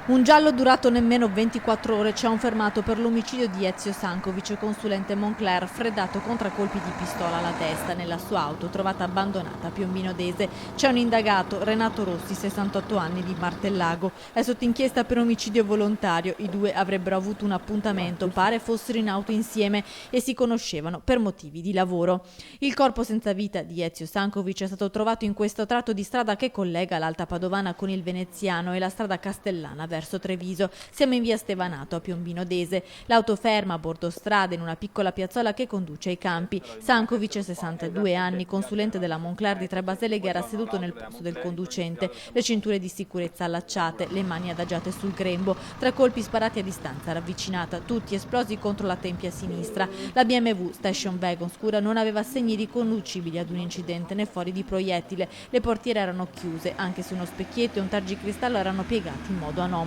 Un giallo durato nemmeno 24 ore ci ha confermato per l'omicidio di Ezio Sankovic, consulente Moncler, freddato con 3 colpi di pistola alla testa nella sua auto trovata abbandonata a Piombino Dese. C'è un indagato, Renato Rossi, 68 anni, di Martellago. È sotto inchiesta per omicidio volontario. I due avrebbero avuto un appuntamento, pare fossero in auto insieme e si conoscevano per motivi di lavoro. Il corpo senza vita di Ezio Sankovic è stato trovato in questo tratto di strada che collega l'Alta Padovana con il Veneziano e la strada Castellana verso Treviso. Siamo in via Stevanato a Piombino Dese. L'auto ferma a bordo strada in una piccola piazzola che conduce ai campi. Sankovic, 62 anni, consulente della Moncler di Trebaseleghe, era seduto nel posto del conducente, le cinture di sicurezza allacciate, le mani adagiate sul grembo. 3 colpi sparati a distanza ravvicinata, tutti esplosi contro la tempia sinistra. La BMW Station Wagon scura non aveva segni riconducibili ad un incidente né fuori di proiettile. Le portiere erano chiuse, anche se uno specchietto e un tergicristallo erano piegati in modo anomalo.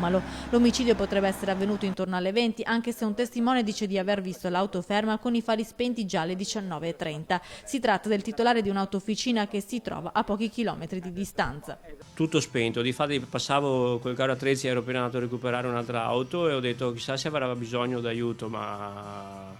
L'omicidio potrebbe essere avvenuto intorno alle 20, anche se un testimone dice di aver visto l'auto ferma con i fari spenti già alle 19:30. Si tratta del titolare di un'autofficina che si trova a pochi chilometri di distanza. Tutto spento, difatti passavo col carro attrezzi, ero appena andato a recuperare un'altra auto e ho detto chissà se avrà bisogno d'aiuto, ma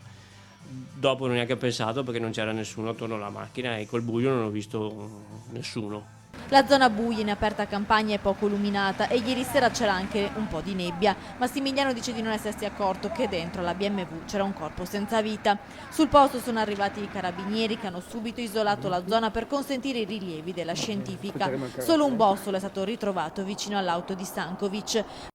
dopo non ho neanche pensato perché non c'era nessuno attorno alla macchina e col buio non ho visto nessuno. La zona buia in aperta campagna è poco illuminata e ieri sera c'era anche un po' di nebbia. Massimiliano dice di non essersi accorto che dentro la BMW c'era un corpo senza vita. Sul posto sono arrivati i carabinieri che hanno subito isolato la zona per consentire i rilievi della scientifica. Solo un bossolo è stato ritrovato vicino all'auto di Sankovic.